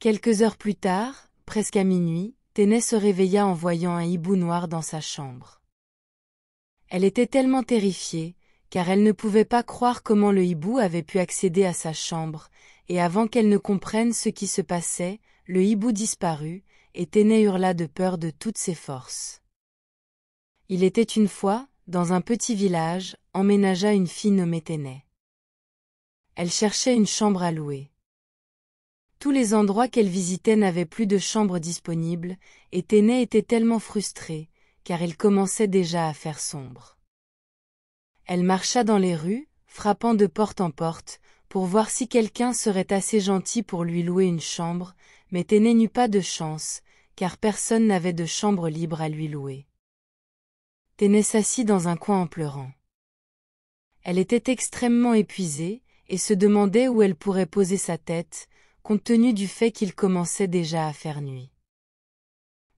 Quelques heures plus tard, presque à minuit, Ténè se réveilla en voyant un hibou noir dans sa chambre. Elle était tellement terrifiée, car elle ne pouvait pas croire comment le hibou avait pu accéder à sa chambre, et avant qu'elle ne comprenne ce qui se passait, le hibou disparut, et Ténè hurla de peur de toutes ses forces. Il était une fois, dans un petit village, emménagea une fille nommée Ténè. Elle cherchait une chambre à louer. Tous les endroits qu'elle visitait n'avaient plus de chambre disponible, et Ténè était tellement frustrée, car il commençait déjà à faire sombre. Elle marcha dans les rues, frappant de porte en porte, pour voir si quelqu'un serait assez gentil pour lui louer une chambre, mais Ténè n'eut pas de chance, car personne n'avait de chambre libre à lui louer. Ténè s'assit dans un coin en pleurant. Elle était extrêmement épuisée, et se demandait où elle pourrait poser sa tête, compte tenu du fait qu'il commençait déjà à faire nuit.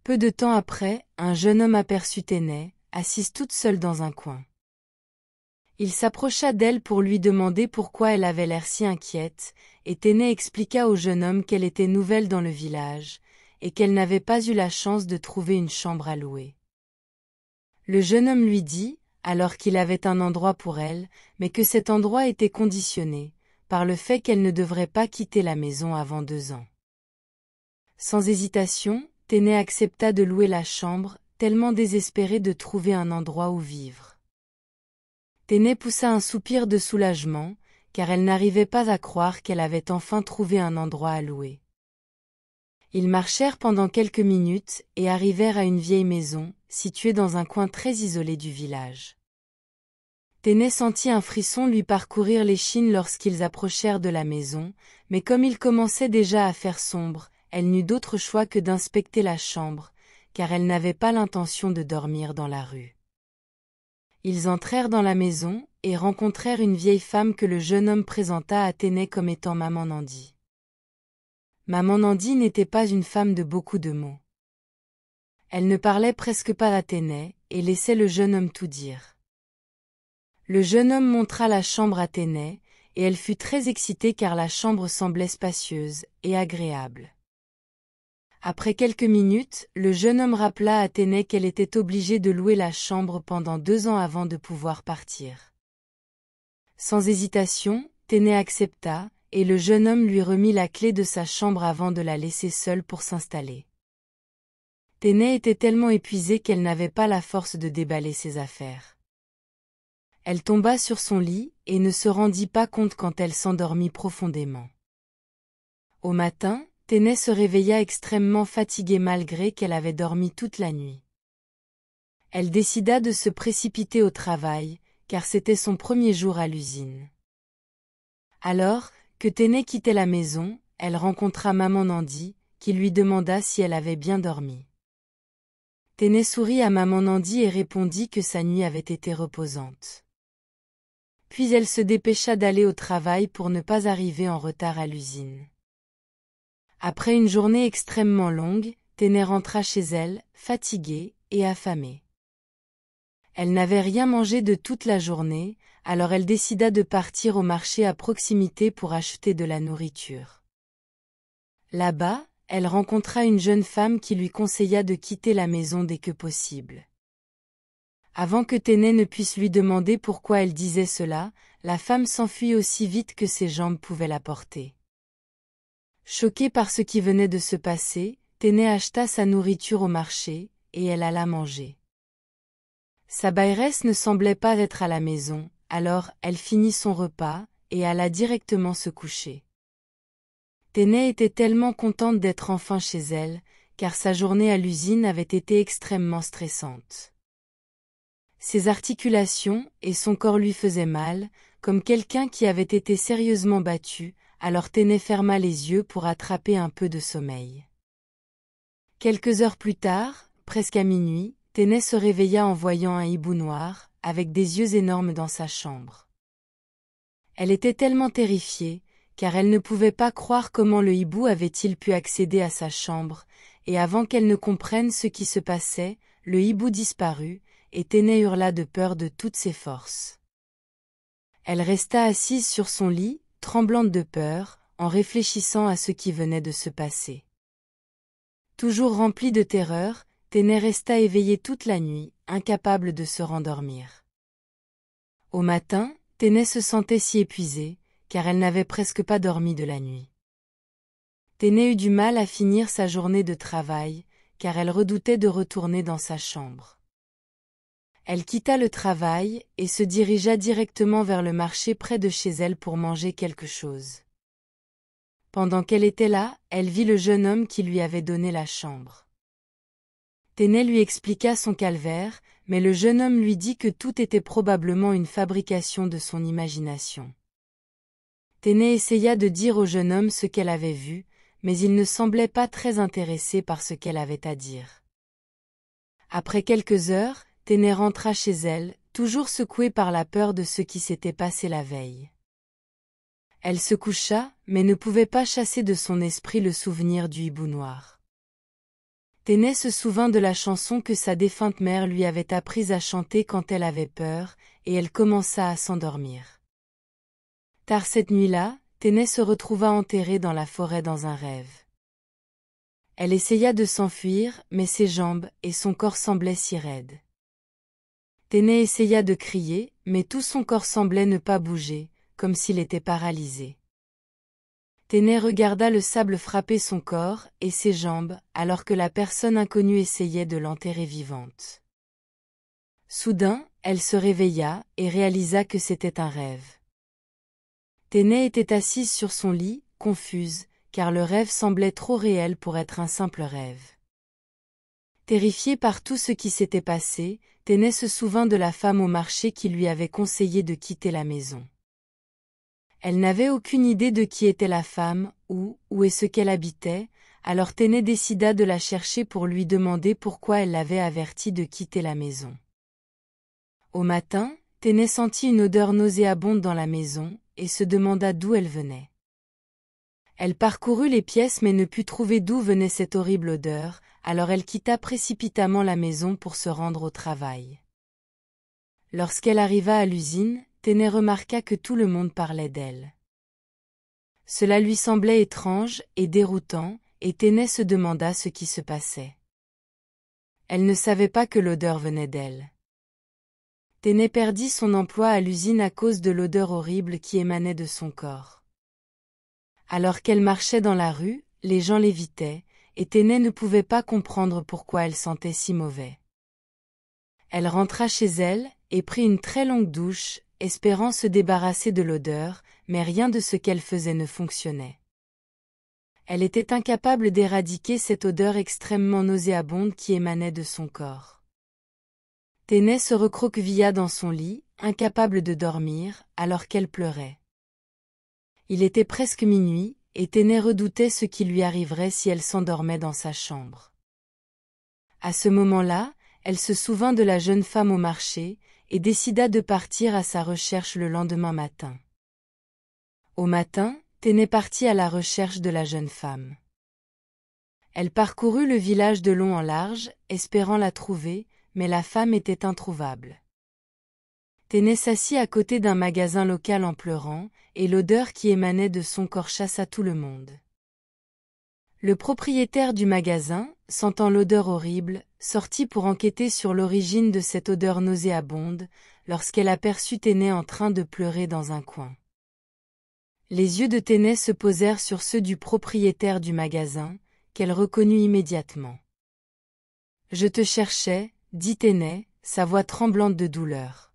Peu de temps après, un jeune homme aperçut Ténè, assise toute seule dans un coin. Il s'approcha d'elle pour lui demander pourquoi elle avait l'air si inquiète, et Ténè expliqua au jeune homme qu'elle était nouvelle dans le village, et qu'elle n'avait pas eu la chance de trouver une chambre à louer. Le jeune homme lui dit, alors qu'il avait un endroit pour elle, mais que cet endroit était conditionné, par le fait qu'elle ne devrait pas quitter la maison avant 2 ans. Sans hésitation, Ténè accepta de louer la chambre, tellement désespérée de trouver un endroit où vivre. Ténè poussa un soupir de soulagement, car elle n'arrivait pas à croire qu'elle avait enfin trouvé un endroit à louer. Ils marchèrent pendant quelques minutes et arrivèrent à une vieille maison, située dans un coin très isolé du village. Ténè sentit un frisson lui parcourir l'échine lorsqu'ils approchèrent de la maison, mais comme il commençait déjà à faire sombre, elle n'eut d'autre choix que d'inspecter la chambre, car elle n'avait pas l'intention de dormir dans la rue. Ils entrèrent dans la maison, et rencontrèrent une vieille femme que le jeune homme présenta à Ténè comme étant Maman Nandi. Maman Nandi n'était pas une femme de beaucoup de mots. Elle ne parlait presque pas à Ténè, et laissait le jeune homme tout dire. Le jeune homme montra la chambre à Ténè, et elle fut très excitée car la chambre semblait spacieuse et agréable. Après quelques minutes, le jeune homme rappela à Ténè qu'elle était obligée de louer la chambre pendant 2 ans avant de pouvoir partir. Sans hésitation, Ténè accepta, et le jeune homme lui remit la clé de sa chambre avant de la laisser seule pour s'installer. Ténè était tellement épuisée qu'elle n'avait pas la force de déballer ses affaires. Elle tomba sur son lit, et ne se rendit pas compte quand elle s'endormit profondément. Au matin, Ténè se réveilla extrêmement fatiguée malgré qu'elle avait dormi toute la nuit. Elle décida de se précipiter au travail, car c'était son premier jour à l'usine. Alors, que Ténè quittait la maison, elle rencontra Maman Nandi, qui lui demanda si elle avait bien dormi. Ténè sourit à Maman Nandi et répondit que sa nuit avait été reposante. Puis elle se dépêcha d'aller au travail pour ne pas arriver en retard à l'usine. Après une journée extrêmement longue, Ténè rentra chez elle, fatiguée et affamée. Elle n'avait rien mangé de toute la journée, alors elle décida de partir au marché à proximité pour acheter de la nourriture. Là-bas, elle rencontra une jeune femme qui lui conseilla de quitter la maison dès que possible. Avant que Ténè ne puisse lui demander pourquoi elle disait cela, la femme s'enfuit aussi vite que ses jambes pouvaient la porter. Choquée par ce qui venait de se passer, Ténè acheta sa nourriture au marché, et elle alla manger. Sa baïresse ne semblait pas être à la maison, alors elle finit son repas, et alla directement se coucher. Ténè était tellement contente d'être enfin chez elle, car sa journée à l'usine avait été extrêmement stressante. Ses articulations et son corps lui faisaient mal, comme quelqu'un qui avait été sérieusement battu, alors Ténè ferma les yeux pour attraper un peu de sommeil. Quelques heures plus tard, presque à minuit, Ténè se réveilla en voyant un hibou noir, avec des yeux énormes dans sa chambre. Elle était tellement terrifiée, car elle ne pouvait pas croire comment le hibou avait-il pu accéder à sa chambre, et avant qu'elle ne comprenne ce qui se passait, le hibou disparut, et Ténè hurla de peur de toutes ses forces. Elle resta assise sur son lit, tremblante de peur, en réfléchissant à ce qui venait de se passer. Toujours rempli de terreur, Ténè resta éveillé toute la nuit, incapable de se rendormir. Au matin, Ténè se sentait si épuisée, car elle n'avait presque pas dormi de la nuit. Ténè eut du mal à finir sa journée de travail, car elle redoutait de retourner dans sa chambre. Elle quitta le travail et se dirigea directement vers le marché près de chez elle pour manger quelque chose. Pendant qu'elle était là, elle vit le jeune homme qui lui avait donné la chambre. Ténè lui expliqua son calvaire, mais le jeune homme lui dit que tout était probablement une fabrication de son imagination. Ténè essaya de dire au jeune homme ce qu'elle avait vu, mais il ne semblait pas très intéressé par ce qu'elle avait à dire. Après quelques heures, Ténè rentra chez elle, toujours secouée par la peur de ce qui s'était passé la veille. Elle se coucha, mais ne pouvait pas chasser de son esprit le souvenir du hibou noir. Ténè se souvint de la chanson que sa défunte mère lui avait apprise à chanter quand elle avait peur, et elle commença à s'endormir. Tard cette nuit-là, Ténè se retrouva enterrée dans la forêt dans un rêve. Elle essaya de s'enfuir, mais ses jambes et son corps semblaient si raides. Ténè essaya de crier, mais tout son corps semblait ne pas bouger, comme s'il était paralysé. Ténè regarda le sable frapper son corps et ses jambes, alors que la personne inconnue essayait de l'enterrer vivante. Soudain, elle se réveilla et réalisa que c'était un rêve. Ténè était assise sur son lit, confuse, car le rêve semblait trop réel pour être un simple rêve. Terrifiée par tout ce qui s'était passé, Ténè se souvint de la femme au marché qui lui avait conseillé de quitter la maison. Elle n'avait aucune idée de qui était la femme, où est ce qu'elle habitait, alors Ténè décida de la chercher pour lui demander pourquoi elle l'avait avertie de quitter la maison. Au matin, Ténè sentit une odeur nauséabonde dans la maison, et se demanda d'où elle venait. Elle parcourut les pièces mais ne put trouver d'où venait cette horrible odeur, alors elle quitta précipitamment la maison pour se rendre au travail. Lorsqu'elle arriva à l'usine, Ténè remarqua que tout le monde parlait d'elle. Cela lui semblait étrange et déroutant, et Ténè se demanda ce qui se passait. Elle ne savait pas que l'odeur venait d'elle. Ténè perdit son emploi à l'usine à cause de l'odeur horrible qui émanait de son corps. Alors qu'elle marchait dans la rue, les gens l'évitaient, et Ténè ne pouvait pas comprendre pourquoi elle sentait si mauvais. Elle rentra chez elle, et prit une très longue douche, espérant se débarrasser de l'odeur, mais rien de ce qu'elle faisait ne fonctionnait. Elle était incapable d'éradiquer cette odeur extrêmement nauséabonde qui émanait de son corps. Ténè se recroquevilla dans son lit, incapable de dormir, alors qu'elle pleurait. Il était presque minuit, et Ténè redoutait ce qui lui arriverait si elle s'endormait dans sa chambre. À ce moment-là, elle se souvint de la jeune femme au marché, et décida de partir à sa recherche le lendemain matin. Au matin, Ténè partit à la recherche de la jeune femme. Elle parcourut le village de long en large, espérant la trouver, mais la femme était introuvable. Ténè s'assit à côté d'un magasin local en pleurant, et l'odeur qui émanait de son corps chassa tout le monde. Le propriétaire du magasin, sentant l'odeur horrible, sortit pour enquêter sur l'origine de cette odeur nauséabonde, lorsqu'elle aperçut Ténè en train de pleurer dans un coin. Les yeux de Ténè se posèrent sur ceux du propriétaire du magasin, qu'elle reconnut immédiatement. « Je te cherchais, » dit Ténè, sa voix tremblante de douleur.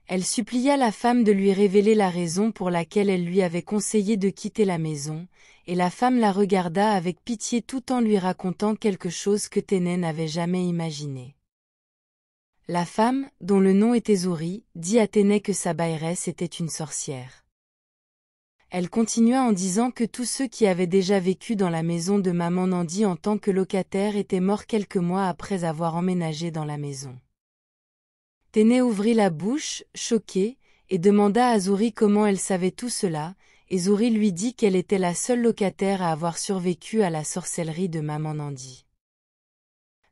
Elle supplia la femme de lui révéler la raison pour laquelle elle lui avait conseillé de quitter la maison, et la femme la regarda avec pitié tout en lui racontant quelque chose que Ténè n'avait jamais imaginé. La femme, dont le nom était Zouri, dit à Ténè que sa baïresse était une sorcière. Elle continua en disant que tous ceux qui avaient déjà vécu dans la maison de Maman Nandi en tant que locataires étaient morts quelques mois après avoir emménagé dans la maison. Ténè ouvrit la bouche, choquée, et demanda à Zouri comment elle savait tout cela, et Zouri lui dit qu'elle était la seule locataire à avoir survécu à la sorcellerie de Maman Nandi.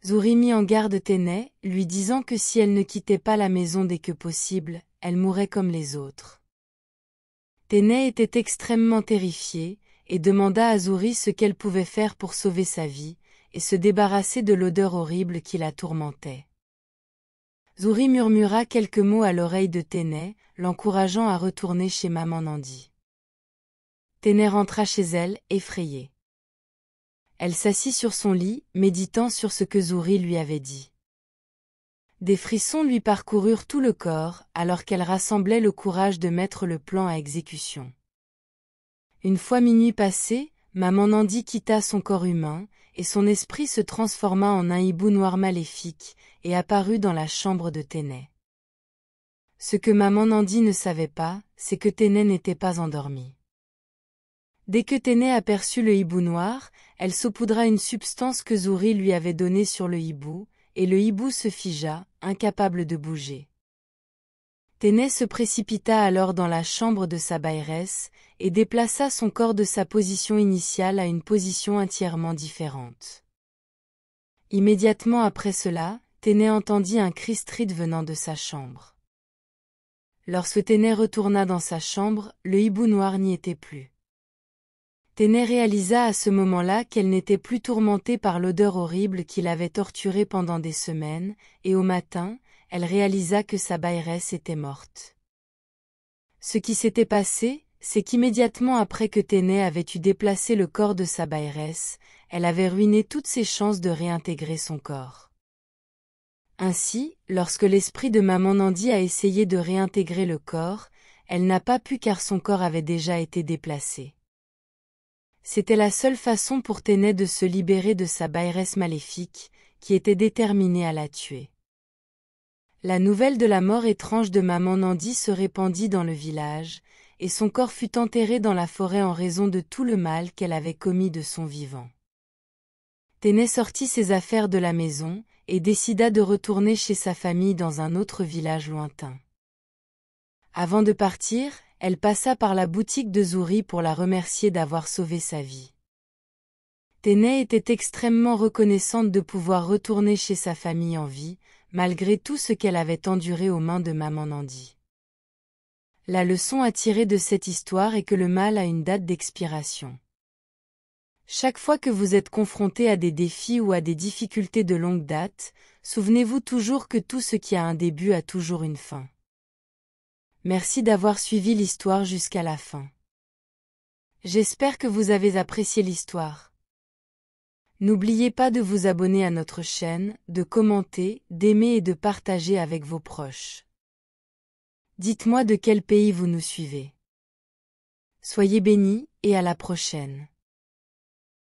Zouri mit en garde Ténè, lui disant que si elle ne quittait pas la maison dès que possible, elle mourrait comme les autres. Ténè était extrêmement terrifiée, et demanda à Zuri ce qu'elle pouvait faire pour sauver sa vie, et se débarrasser de l'odeur horrible qui la tourmentait. Zuri murmura quelques mots à l'oreille de Ténè, l'encourageant à retourner chez maman Nandi. Ténè rentra chez elle, effrayée. Elle s'assit sur son lit, méditant sur ce que Zuri lui avait dit. Des frissons lui parcoururent tout le corps, alors qu'elle rassemblait le courage de mettre le plan à exécution. Une fois minuit passé, maman Nandi quitta son corps humain, et son esprit se transforma en un hibou noir maléfique, et apparut dans la chambre de Ténè. Ce que maman Nandi ne savait pas, c'est que Ténè n'était pas endormie. Dès que Ténè aperçut le hibou noir, elle saupoudra une substance que Zuri lui avait donnée sur le hibou, et le hibou se figea, incapable de bouger. Ténè se précipita alors dans la chambre de sa baïresse, et déplaça son corps de sa position initiale à une position entièrement différente. Immédiatement après cela, Ténè entendit un cri strident venant de sa chambre. Lorsque Ténè retourna dans sa chambre, le hibou noir n'y était plus. Ténè réalisa à ce moment-là qu'elle n'était plus tourmentée par l'odeur horrible qui l'avait torturée pendant des semaines, et au matin, elle réalisa que sa baïresse était morte. Ce qui s'était passé, c'est qu'immédiatement après que Ténè avait eu déplacé le corps de sa baïresse, elle avait ruiné toutes ses chances de réintégrer son corps. Ainsi, lorsque l'esprit de maman Nandi a essayé de réintégrer le corps, elle n'a pas pu car son corps avait déjà été déplacé. C'était la seule façon pour Ténè de se libérer de sa baïresse maléfique, qui était déterminée à la tuer. La nouvelle de la mort étrange de maman Nandi se répandit dans le village, et son corps fut enterré dans la forêt en raison de tout le mal qu'elle avait commis de son vivant. Ténè sortit ses affaires de la maison, et décida de retourner chez sa famille dans un autre village lointain. Avant de partir, elle passa par la boutique de Zuri pour la remercier d'avoir sauvé sa vie. Ténè était extrêmement reconnaissante de pouvoir retourner chez sa famille en vie, malgré tout ce qu'elle avait enduré aux mains de maman Nandi. La leçon à tirer de cette histoire est que le mal a une date d'expiration. Chaque fois que vous êtes confronté à des défis ou à des difficultés de longue date, souvenez-vous toujours que tout ce qui a un début a toujours une fin. Merci d'avoir suivi l'histoire jusqu'à la fin. J'espère que vous avez apprécié l'histoire. N'oubliez pas de vous abonner à notre chaîne, de commenter, d'aimer et de partager avec vos proches. Dites-moi de quel pays vous nous suivez. Soyez bénis, et à la prochaine.